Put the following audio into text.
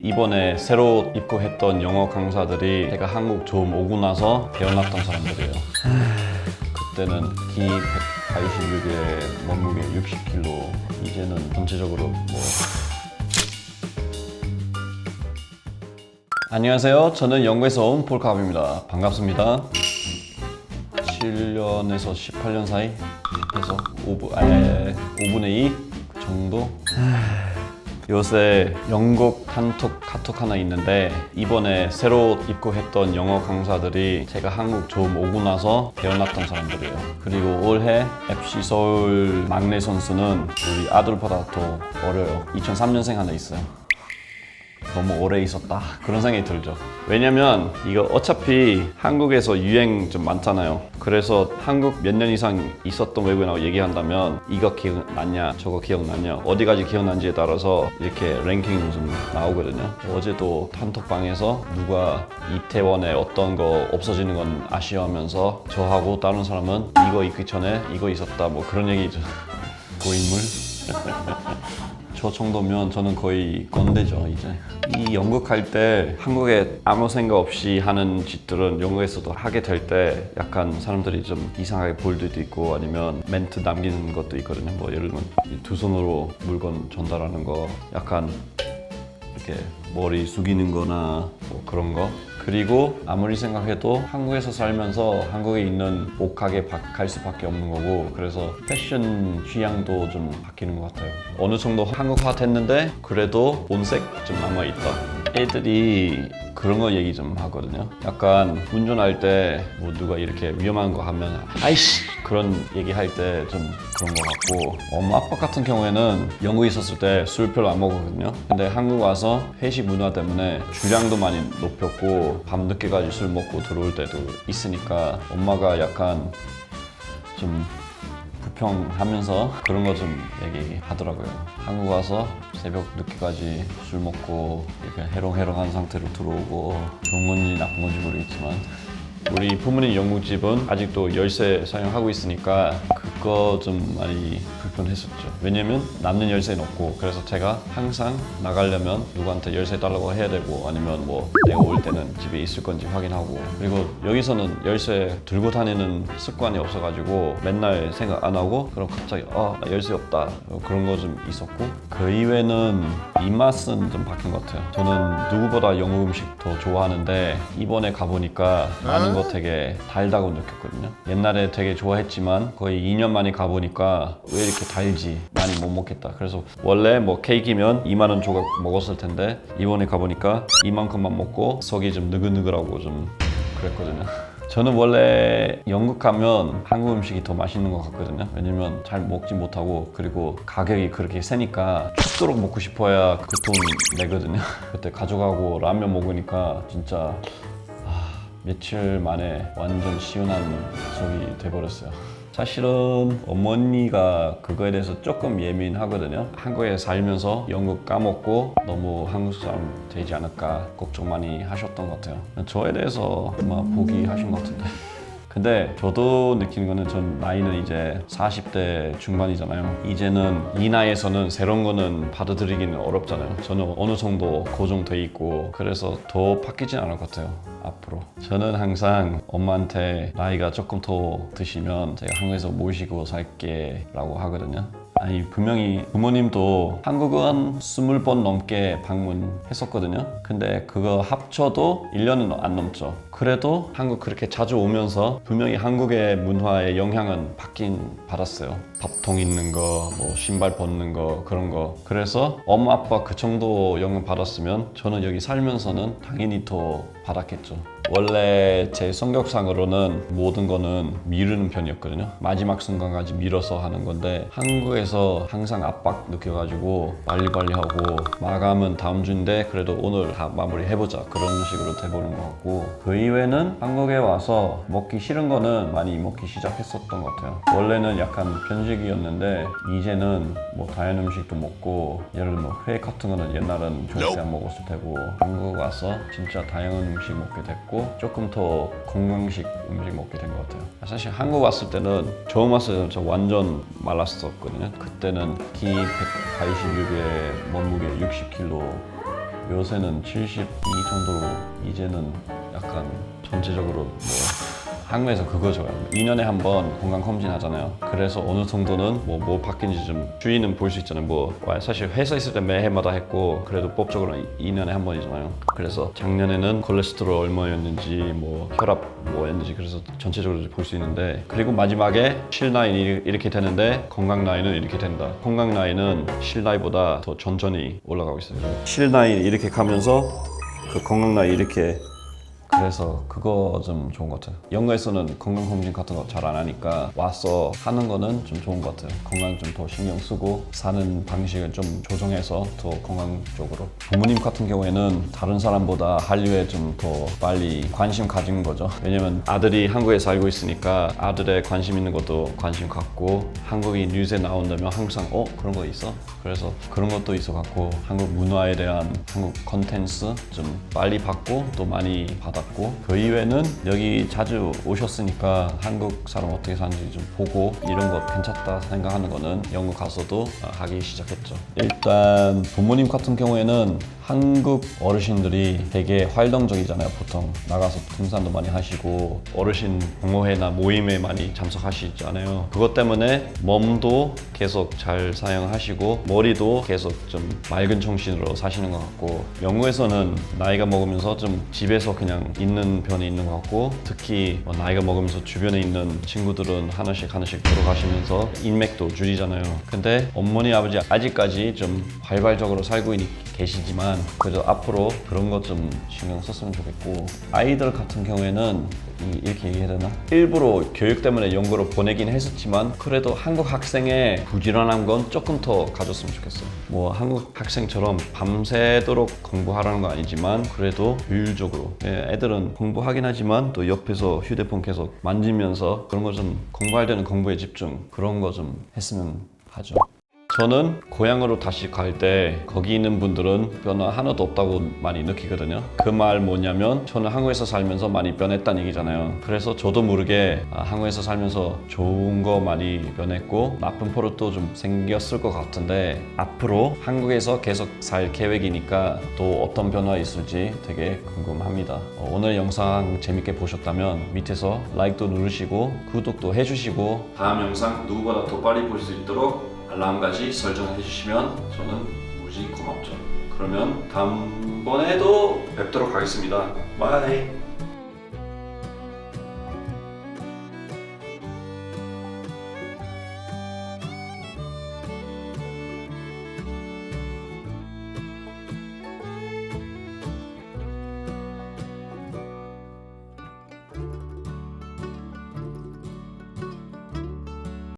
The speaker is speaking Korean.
이번에 새로 입국했던 영어 강사들이 제가 한국 처음 오고 나서 배워놨던 사람들이에요. 그때는 키 186에 몸무게 60kg. 이제는 전체적으로 안녕하세요. 저는 영국에서 온 폴카업입니다. 반갑습니다. 7년에서 18년 사이 해서 5분의 2 정도? 요새 영국 단톡 카톡 하나 있는데 이번에 새로 입국했던 영어 강사들이 제가 한국 처음 오고 나서 배워놨던 사람들이에요. 그리고 올해 FC 서울 막내 선수는 우리 아들보다 더 어려요. 2003년생 하나 있어요. 너무 오래 있었다 그런 생각이 들죠. 왜냐면 이거 어차피 한국에서 유행 좀 많잖아요. 그래서 한국 몇 년 이상 있었던 외국인하고 얘기한다면 이거 기억났냐 저거 기억났냐 어디까지 기억난지에 따라서 이렇게 랭킹 좀 나오거든요. 어제도 단톡방에서 누가 이태원에 어떤 거 없어지는 건 아쉬워하면서 저하고 다른 사람은 이거 있기 전에 이거 있었다 뭐 그런 얘기죠. 고인물. 저 정도면 저는 거의 건대죠 이제. 이 연극 할 때 한국에 아무 생각 없이 하는 짓들은 영국에서도 하게 될 때 약간 사람들이 좀 이상하게 볼 때도 있고 아니면 멘트 남기는 것도 있거든요. 뭐 예를 들면 두 손으로 물건 전달하는 거 약간 이렇게 머리 숙이는 거나 뭐 그런 거. 그리고 아무리 생각해도 한국에서 살면서 한국에 있는 옷가게 갈 수밖에 없는 거고 그래서 패션 취향도 좀 바뀌는 것 같아요. 어느 정도 한국화 됐는데 그래도 본색 좀 남아있다. 애들이 그런 거 얘기 좀 하거든요. 약간 운전할 때 뭐 누가 이렇게 위험한 거 하면 아이씨 그런 얘기 할 때 좀 그런 거 같고 엄마 아빠 같은 경우에는 영국에 있었을 때 술 별로 안 먹었거든요. 근데 한국 와서 회식 문화 때문에 주량도 많이 높였고 밤늦게까지 술 먹고 들어올 때도 있으니까 엄마가 약간 좀 불평하면서 그런 거 좀 얘기하더라고요. 한국 와서 새벽 늦게까지 술 먹고 이렇게 해롱해롱한 상태로 들어오고 좋은 건지 나쁜 건지 모르겠지만 우리 부모님 영국 집은 아직도 열쇠 사용하고 있으니까 그거 좀 많이 불편했었죠. 왜냐면 남는 열쇠는 없고 그래서 제가 항상 나가려면 누구한테 열쇠 달라고 해야 되고 아니면 뭐 내가 올 때는 집에 있을 건지 확인하고 그리고 여기서는 열쇠 들고 다니는 습관이 없어가지고 맨날 생각 안 하고 그럼 갑자기 나 열쇠 없다 그런 거 좀 있었고 그 이외에는 입맛은 좀 바뀐 것 같아요. 저는 누구보다 영국 음식 더 좋아하는데 이번에 가보니까 많은 거 되게 달다고 느꼈거든요. 옛날에 되게 좋아했지만 거의 2년 만에 가보니까 왜 이렇게 달지? 많이 못 먹겠다. 그래서 원래 뭐 케이크면 2만 원 조각 먹었을 텐데 이번에 가보니까 이만큼만 먹고 속이 좀 느글느글하고 좀 그랬거든요. 저는 원래 영국 가면 한국 음식이 더 맛있는 것 같거든요. 왜냐면 잘 먹지 못하고 그리고 가격이 그렇게 세니까 죽도록 먹고 싶어야 그 돈 내거든요. 그때 가져가고 라면 먹으니까 진짜 며칠 만에 완전 시원한 속이 돼버렸어요. 사실은 어머니가 그거에 대해서 조금 예민하거든요. 한국에 살면서 영국 까먹고 너무 한국 사람 되지 않을까 걱정 많이 하셨던 것 같아요. 저에 대해서 아마 포기하신 것 같은데. 근데 저도 느끼는 거는 전 나이는 이제 40대 중반이잖아요. 이제는 이 나이에서는 새로운 거는 받아들이기는 어렵잖아요. 저는 어느 정도 고정돼 있고 그래서 더 바뀌진 않을 것 같아요. 앞으로 저는 항상 엄마한테 나이가 조금 더 드시면 제가 한국에서 모시고 살게 라고 하거든요. 아니 분명히 부모님도 한국은 20번 넘게 방문했었거든요. 근데 그거 합쳐도 1년은 안 넘죠. 그래도 한국 그렇게 자주 오면서 분명히 한국의 문화의 영향은 받았어요. 밥통 있는 거, 뭐 신발 벗는 거 그런 거. 그래서 엄마 아빠 그 정도 영향 받았으면 저는 여기 살면서는 당연히 더 받았겠죠. 원래 제 성격상으로는 모든 거는 미루는 편이었거든요. 마지막 순간까지 밀어서 하는 건데 한국에서 항상 압박 느껴가지고 빨리빨리 하고 마감은 다음 주인데 그래도 오늘 다 마무리 해보자 그런 식으로 돼버린 것 같고 그 이외에는 한국에 와서 먹기 싫은 거는 많이 먹기 시작했었던 것 같아요. 원래는 약간 편식이었는데 이제는 뭐 다양한 음식도 먹고 예를 들면 회 같은 거는 옛날은 절대 안 먹었을 테고 한국 와서 진짜 다양한 음식 먹게 됐고 조금 더 건강식 음식 먹게 된 것 같아요. 사실 한국 왔을 때는 처음 왔을 때는 저 완전 말랐었거든요. 그때는 키 186에 몸무게 60kg 요새는 72 정도로 이제는 약간 전체적으로 뭐 한국에서 그거죠. 2년에 한 번 건강검진 하잖아요. 그래서 어느 정도는 뭐 바뀐지 좀 주의는 볼 수 있잖아요. 뭐 사실 회사 있을 때 매해마다 했고 그래도 법적으로 2년에 한 번이잖아요. 그래서 작년에는 콜레스테롤 얼마였는지 뭐 혈압 뭐였는지 그래서 전체적으로 볼 수 있는데 그리고 마지막에 실 나이는 이렇게 되는데 건강 나이는 이렇게 된다. 건강 나이는 실 나이보다 더 천천히 올라가고 있어요. 실 나이 이렇게 가면서 그 건강 나이 이렇게 그래서 그거 좀 좋은 것 같아요. 영어에서는 건강검진 같은 거 잘 안 하니까 와서 하는 거는 좀 좋은 것 같아요. 건강 좀 더 신경 쓰고 사는 방식을 좀 조정해서 더 건강 쪽으로. 부모님 같은 경우에는 다른 사람보다 한류에 좀 더 빨리 관심 가진 거죠. 왜냐면 아들이 한국에 살고 있으니까 아들의 관심 있는 것도 관심 갖고 한국이 뉴스에 나온다면 항상 그런 거 있어? 그래서 그런 것도 있어 갖고 한국 문화에 대한 한국 컨텐츠 좀 빨리 받고 또 많이 받았고 그 이외에는 여기 자주 오셨으니까 한국 사람 어떻게 사는지 좀 보고 이런 거 괜찮다 생각하는 거는 영국 가서도 하기 시작했죠. 일단 부모님 같은 경우에는 한국 어르신들이 되게 활동적이잖아요. 보통 나가서 등산도 많이 하시고 어르신 동호회나 모임에 많이 참석하시잖아요. 그것 때문에 몸도 계속 잘 사용하시고 머리도 계속 좀 맑은 정신으로 사시는 것 같고 영국에서는 나이가 먹으면서 좀 집에서 그냥 있는 편이 있는 것 같고 특히 나이가 먹으면서 주변에 있는 친구들은 하나씩 돌아가시면서 인맥도 줄이잖아요. 근데 어머니 아버지 아직까지 좀 활발적으로 살고 계시지만 그래도 앞으로 그런 것 좀 신경 썼으면 좋겠고 아이들 같은 경우에는 이렇게 얘기해야 되나? 일부러 교육 때문에 영국으로 보내긴 했었지만 그래도 한국 학생의 부지런한 건 조금 더 가졌으면 좋겠어요. 뭐 한국 학생처럼 밤새도록 공부하라는 거 아니지만 그래도 효율적으로 애들은 공부하긴 하지만 또 옆에서 휴대폰 계속 만지면서 그런 거 좀 공부할 때는 공부에 집중 그런 거 좀 했으면 하죠. 저는 고향으로 다시 갈 때 거기 있는 분들은 변화 하나도 없다고 많이 느끼거든요. 그 말 뭐냐면 저는 한국에서 살면서 많이 변했다는 얘기잖아요. 그래서 저도 모르게 한국에서 살면서 좋은 거 많이 변했고 나쁜 버릇도 좀 생겼을 것 같은데 앞으로 한국에서 계속 살 계획이니까 또 어떤 변화 있을지 되게 궁금합니다. 오늘 영상 재밌게 보셨다면 밑에서 라이크도 누르시고 구독도 해주시고 다음 영상 누구보다 더 빨리 볼 수 있도록 알람까지 설정해 주시면 저는 무지 고맙죠. 그러면 다음번에도 뵙도록 하겠습니다. 바이.